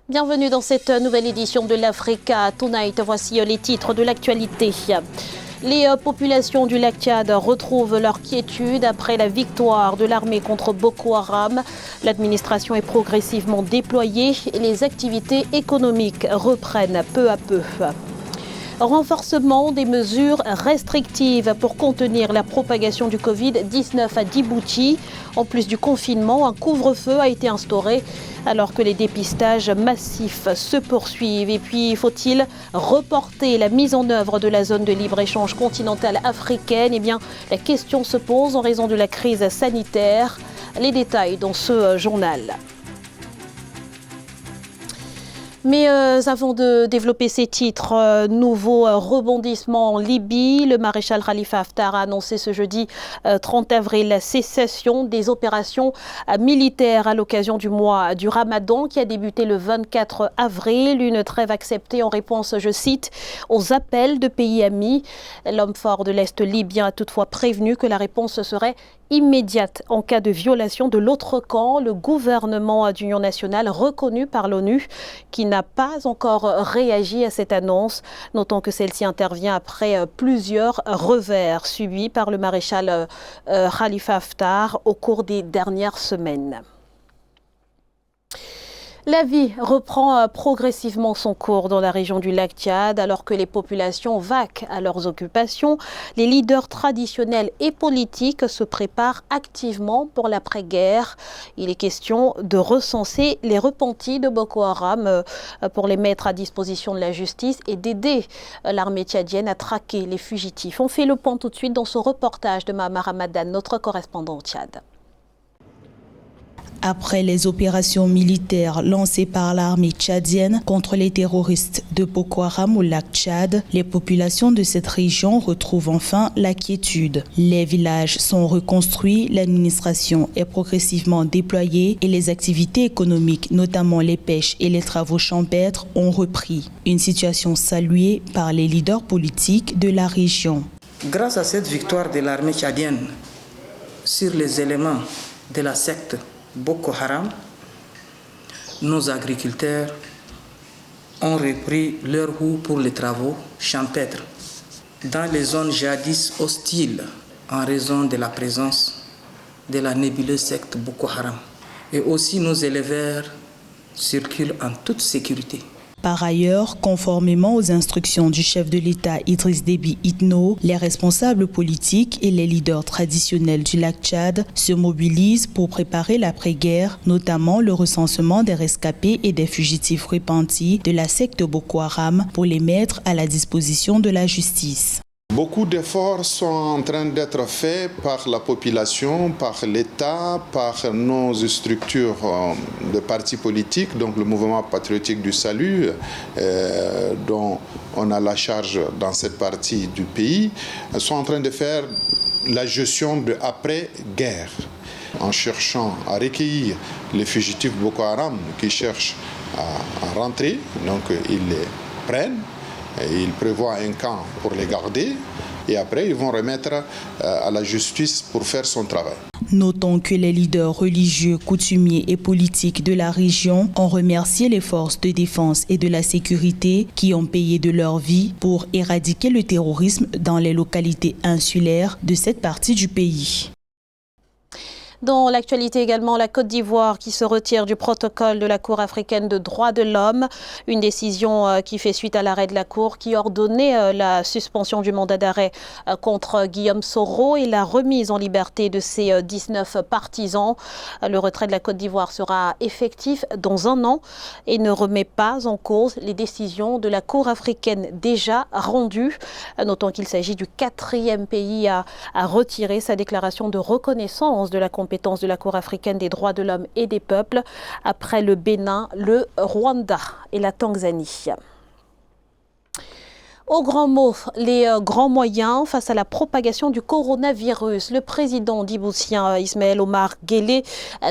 Bienvenue dans cette nouvelle édition de l'Africa Tonight. Voici les titres de l'actualité. Les populations du lac Tchad retrouvent leur quiétude après la victoire de l'armée contre Boko Haram. L'administration est progressivement déployée et les activités économiques reprennent peu à peu. Renforcement des mesures restrictives pour contenir la propagation du Covid-19 à Djibouti. En plus du confinement, un couvre-feu a été instauré alors que les dépistages massifs se poursuivent. Et puis, faut-il reporter la mise en œuvre de la zone de libre-échange continentale africaine ? Eh bien, la question se pose en raison de la crise sanitaire. Les détails dans ce journal. Mais avant de développer ces titres, nouveau rebondissement en Libye. Le maréchal Khalifa Haftar a annoncé ce jeudi 30 avril la cessation des opérations militaires à l'occasion du mois du Ramadan qui a débuté le 24 avril. Une trêve acceptée en réponse, je cite, aux appels de pays amis. L'homme fort de l'Est libyen a toutefois prévenu que la réponse serait immédiate en cas de violation de l'autre camp. Le gouvernement d'union nationale reconnu par l'ONU qui n'a pas encore réagi à cette annonce, notant que celle-ci intervient après plusieurs revers subis par le maréchal Khalifa Haftar au cours des dernières semaines. La vie reprend progressivement son cours dans la région du lac Tchad alors que les populations vaquent à leurs occupations. Les leaders traditionnels et politiques se préparent activement pour l'après-guerre. Il est question de recenser les repentis de Boko Haram pour les mettre à disposition de la justice et d'aider l'armée tchadienne à traquer les fugitifs. On fait le point tout de suite dans ce reportage de Mahama Ramadan, notre correspondant au Tchad. Après les opérations militaires lancées par l'armée tchadienne contre les terroristes de Boko Haram au lac Tchad, les populations de cette région retrouvent enfin la quiétude. Les villages sont reconstruits, l'administration est progressivement déployée et les activités économiques, notamment les pêches et les travaux champêtres, ont repris. Une situation saluée par les leaders politiques de la région. Grâce à cette victoire de l'armée tchadienne sur les éléments de la secte Boko Haram, nos agriculteurs ont repris leur goût pour les travaux champêtres dans les zones jadis hostiles en raison de la présence de la nébuleuse secte Boko Haram. Et aussi nos éleveurs circulent en toute sécurité. Par ailleurs, conformément aux instructions du chef de l'État Idriss Déby Itno, les responsables politiques et les leaders traditionnels du lac Tchad se mobilisent pour préparer l'après-guerre, notamment le recensement des rescapés et des fugitifs repentis de la secte Boko Haram pour les mettre à la disposition de la justice. Beaucoup d'efforts sont en train d'être faits par la population, par l'État, par nos structures de partis politiques, donc le mouvement patriotique du salut, dont on a la charge dans cette partie du pays, sont en train de faire la gestion de après-guerre, en cherchant à recueillir les fugitifs Boko Haram qui cherchent à rentrer, donc ils les prennent. Ils prévoient un camp pour les garder et après ils vont remettre à la justice pour faire son travail. Notons que les leaders religieux, coutumiers et politiques de la région ont remercié les forces de défense et de la sécurité qui ont payé de leur vie pour éradiquer le terrorisme dans les localités insulaires de cette partie du pays. Dans l'actualité également, la Côte d'Ivoire qui se retire du protocole de la Cour africaine de droits de l'homme. Une décision qui fait suite à l'arrêt de la Cour qui ordonnait la suspension du mandat d'arrêt contre Guillaume Soro et la remise en liberté de ses 19 partisans. Le retrait de la Côte d'Ivoire sera effectif dans un an et ne remet pas en cause les décisions de la Cour africaine déjà rendues. Notons qu'il s'agit du 4e pays à retirer sa déclaration de reconnaissance de la compétence de la Cour africaine des droits de l'homme et des peuples après le Bénin, le Rwanda et la Tanzanie. Au grand mot, les grands moyens face à la propagation du coronavirus. Le président djiboutien Ismaël Omar Guelleh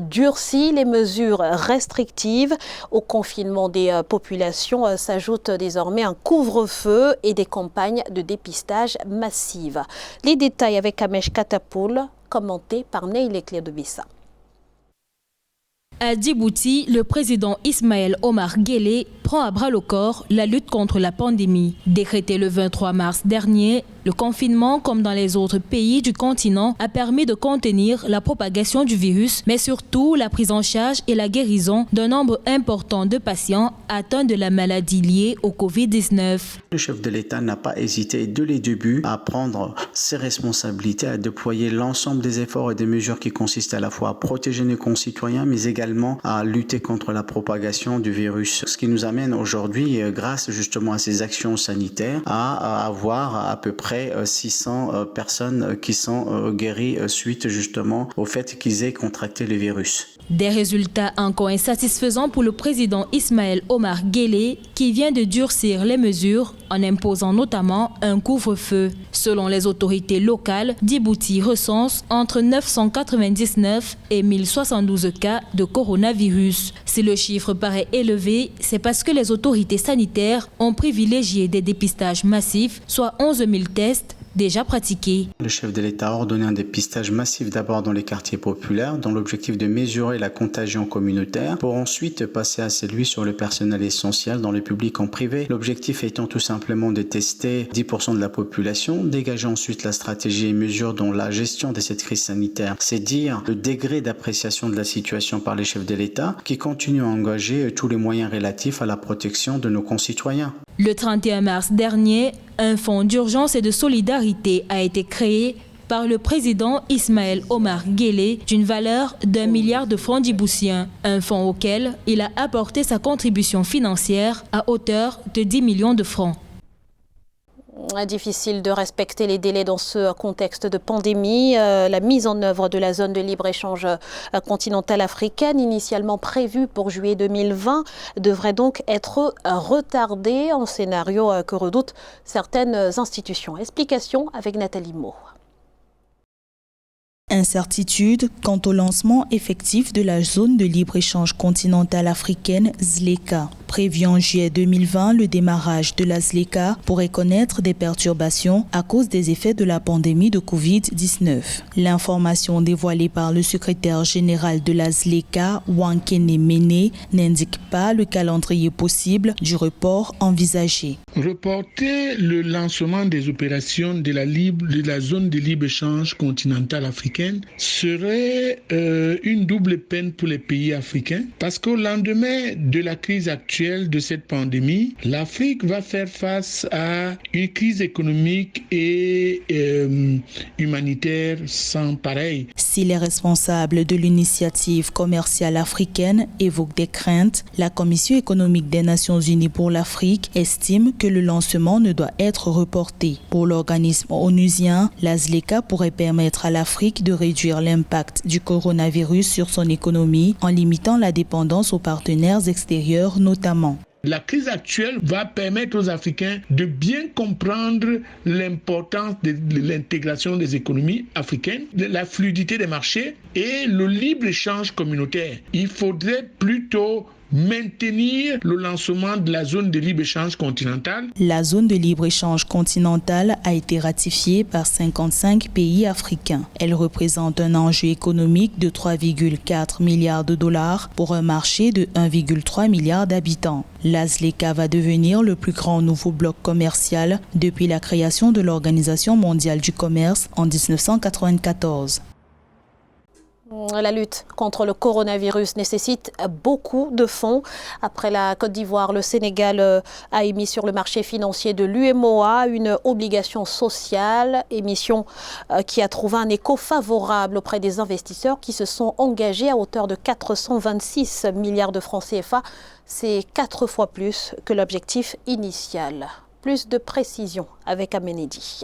durcit les mesures restrictives. Au confinement des populations s'ajoute désormais un couvre-feu et des campagnes de dépistage massives. Les détails avec Amesh Katapoul, commenté par Neil Leclerc de Bissa. À Djibouti, le président Ismaël Omar Guelleh prend à bras le corps la lutte contre la pandémie. Décrété le 23 mars dernier, le confinement, comme dans les autres pays du continent, a permis de contenir la propagation du virus, mais surtout la prise en charge et la guérison d'un nombre important de patients atteints de la maladie liée au Covid-19. Le chef de l'État n'a pas hésité dès les débuts à prendre ses responsabilités, à déployer l'ensemble des efforts et des mesures qui consistent à la fois à protéger nos concitoyens, mais également à lutter contre la propagation du virus. Ce qui nous amène aujourd'hui, grâce justement à ces actions sanitaires, à avoir à peu près 600 personnes qui sont guéries suite justement au fait qu'ils aient contracté le virus. Des résultats encore insatisfaisants pour le président Ismaël Omar Guelleh qui vient de durcir les mesures en imposant notamment un couvre-feu. Selon les autorités locales, Djibouti recense entre 999 et 1072 cas de coronavirus. Si le chiffre paraît élevé, c'est parce que les autorités sanitaires ont privilégié des dépistages massifs, soit 11 000 tests déjà pratiqués. Le chef de l'État a ordonné un dépistage massif d'abord dans les quartiers populaires, dans l'objectif de mesurer la contagion communautaire, pour ensuite passer à celui sur le personnel essentiel dans le public en privé. L'objectif étant tout simplement de tester 10% de la population, dégager ensuite la stratégie et mesures dans la gestion de cette crise sanitaire. C'est dire le degré d'appréciation de la situation par les chefs de l'État qui continuent à engager tous les moyens relatifs à la protection de nos concitoyens. Le 31 mars dernier, un fonds d'urgence et de solidarité a été créé par le président Ismaël Omar Guelleh d'une valeur d'1 milliard de francs djiboutiens, un fonds auquel il a apporté sa contribution financière à hauteur de 10 millions de francs. Difficile de respecter les délais dans ce contexte de pandémie. La mise en œuvre de la zone de libre-échange continentale africaine, initialement prévue pour juillet 2020, devrait donc être retardée, en scénario que redoutent certaines institutions. Explication avec Nathalie Mo. Incertitude quant au lancement effectif de la zone de libre-échange continentale africaine ZLECA. Prévu en juillet 2020, le démarrage de la ZLECA pourrait connaître des perturbations à cause des effets de la pandémie de Covid-19. L'information dévoilée par le secrétaire général de la ZLECA, Wankene Mene, n'indique pas le calendrier possible du report envisagé. Reporter le lancement des opérations de la zone de libre-échange continentale africaine serait une double peine pour les pays africains parce qu'au lendemain de la crise actuelle de cette pandémie, l'Afrique va faire face à une crise économique et humanitaire sans pareil. Si les responsables de l'initiative commerciale africaine évoquent des craintes, la Commission économique des Nations Unies pour l'Afrique estime que le lancement ne doit être reporté. Pour l'organisme onusien, la ZLECA pourrait permettre à l'Afrique de réduire l'impact du coronavirus sur son économie en limitant la dépendance aux partenaires extérieurs notamment. La crise actuelle va permettre aux Africains de bien comprendre l'importance de l'intégration des économies africaines, de la fluidité des marchés et le libre-échange communautaire. Il faudrait plutôt maintenir le lancement de la zone de libre-échange continentale. La zone de libre-échange continentale a été ratifiée par 55 pays africains. Elle représente un enjeu économique de 3,4 milliards de dollars pour un marché de 1,3 milliard d'habitants. La ZLECA va devenir le plus grand nouveau bloc commercial depuis la création de l'Organisation mondiale du commerce en 1994. La lutte contre le coronavirus nécessite beaucoup de fonds. Après la Côte d'Ivoire, le Sénégal a émis sur le marché financier de l'UEMOA une obligation sociale, émission qui a trouvé un écho favorable auprès des investisseurs qui se sont engagés à hauteur de 426 milliards de francs CFA. C'est 4 fois plus que l'objectif initial. Plus de précision avec Amenedi.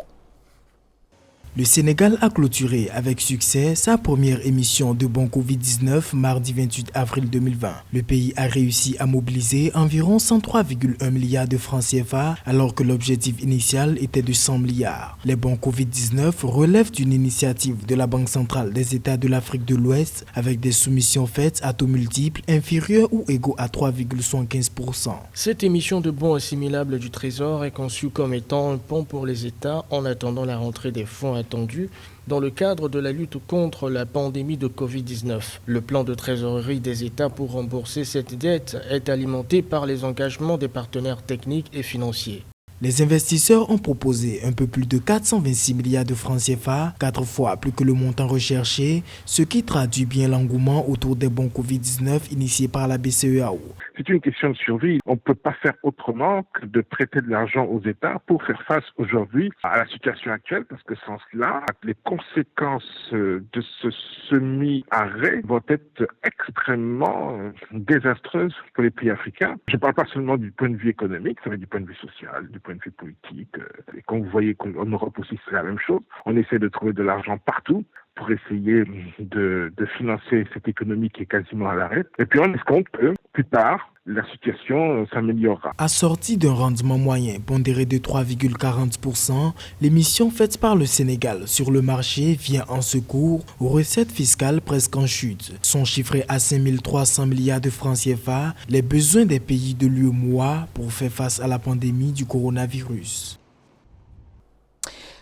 Le Sénégal a clôturé avec succès sa première émission de bons Covid-19 mardi 28 avril 2020. Le pays a réussi à mobiliser environ 103,1 milliards de francs CFA alors que l'objectif initial était de 100 milliards. Les bons Covid-19 relèvent d'une initiative de la Banque centrale des États de l'Afrique de l'Ouest avec des soumissions faites à taux multiples inférieurs ou égaux à 3,75%. Cette émission de bons assimilables du Trésor est conçue comme étant un pont pour les États en attendant la rentrée des fonds attendue dans le cadre de la lutte contre la pandémie de Covid-19. Le plan de trésorerie des États pour rembourser cette dette est alimenté par les engagements des partenaires techniques et financiers. Les investisseurs ont proposé un peu plus de 426 milliards de francs CFA, 4 fois plus que le montant recherché, ce qui traduit bien l'engouement autour des bons Covid-19 initiés par la BCEAO. C'est une question de survie. On ne peut pas faire autrement que de prêter de l'argent aux États pour faire face aujourd'hui à la situation actuelle, parce que sans cela, les conséquences de ce semi-arrêt vont être extrêmement désastreuses pour les pays africains. Je ne parle pas seulement du point de vue économique, ça va du point de vue social, du point de vue politique. Et quand vous voyez qu'en Europe aussi c'est la même chose, on essaie de trouver de l'argent partout pour essayer de financer cette économie qui est quasiment à l'arrêt. Et puis on escompte que plus tard, la situation s'améliorera. Assortie d'un rendement moyen pondéré de 3,40%, l'émission faite par le Sénégal sur le marché vient en secours aux recettes fiscales presque en chute. Sont chiffrés à 5 300 milliards de francs CFA les besoins des pays de l'UEMOA pour faire face à la pandémie du coronavirus.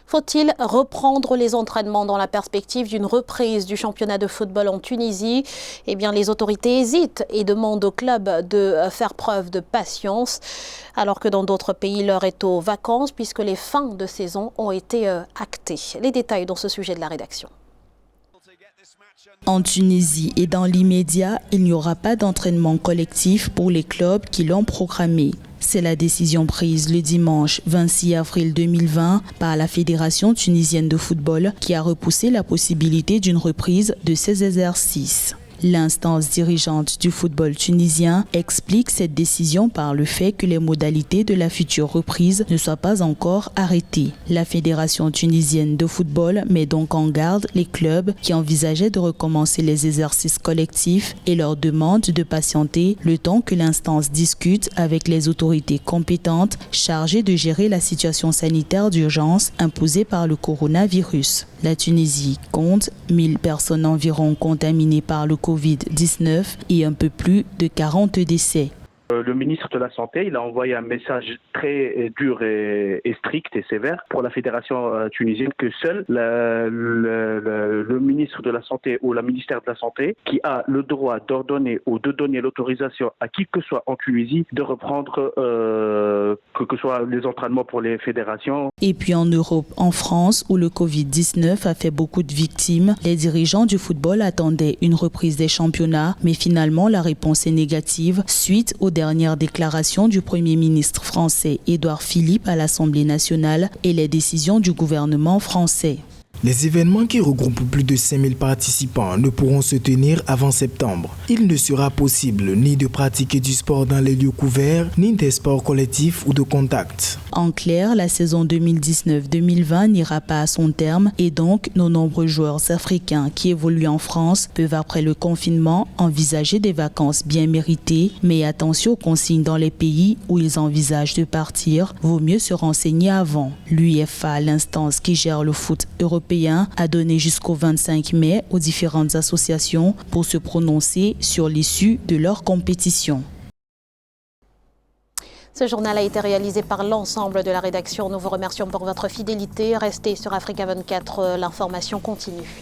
Faut-il reprendre les entraînements dans la perspective d'une reprise du championnat de football en Tunisie? Eh bien, les autorités hésitent et demandent au club de faire preuve de patience, alors que dans d'autres pays, l'heure est aux vacances puisque les fins de saison ont été actées. Les détails dans ce sujet de la rédaction. En Tunisie et dans l'immédiat, il n'y aura pas d'entraînement collectif pour les clubs qui l'ont programmé. C'est la décision prise le dimanche 26 avril 2020 par la Fédération tunisienne de football qui a repoussé la possibilité d'une reprise de ces exercices. L'instance dirigeante du football tunisien explique cette décision par le fait que les modalités de la future reprise ne soient pas encore arrêtées. La Fédération tunisienne de football met donc en garde les clubs qui envisageaient de recommencer les exercices collectifs et leur demande de patienter le temps que l'instance discute avec les autorités compétentes chargées de gérer la situation sanitaire d'urgence imposée par le coronavirus. La Tunisie compte 1000 personnes environ contaminées par le Covid-19 et un peu plus de 40 décès. Le ministre de la Santé, il a envoyé un message très dur et strict et sévère pour la fédération tunisienne que seul le ministre de la Santé ou le ministère de la Santé qui a le droit d'ordonner ou de donner l'autorisation à qui que soit en Tunisie de reprendre que soit les entraînements pour les fédérations. Et puis en Europe, en France, où le Covid-19 a fait beaucoup de victimes, les dirigeants du football attendaient une reprise des championnats, mais finalement la réponse est négative suite aux dernières déclarations du Premier ministre français Édouard Philippe à l'Assemblée nationale et les décisions du gouvernement français. Les événements qui regroupent plus de 5000 participants ne pourront se tenir avant septembre. Il ne sera possible ni de pratiquer du sport dans les lieux couverts, ni des sports collectifs ou de contact. En clair, la saison 2019-2020 n'ira pas à son terme et donc nos nombreux joueurs africains qui évoluent en France peuvent après le confinement envisager des vacances bien méritées. Mais attention aux consignes dans les pays où ils envisagent de partir, vaut mieux se renseigner avant. L'UEFA, l'instance qui gère le foot européen, a donné jusqu'au 25 mai aux différentes associations pour se prononcer sur l'issue de leur compétition. Ce journal a été réalisé par l'ensemble de la rédaction. Nous vous remercions pour votre fidélité. Restez sur Africa 24, l'information continue.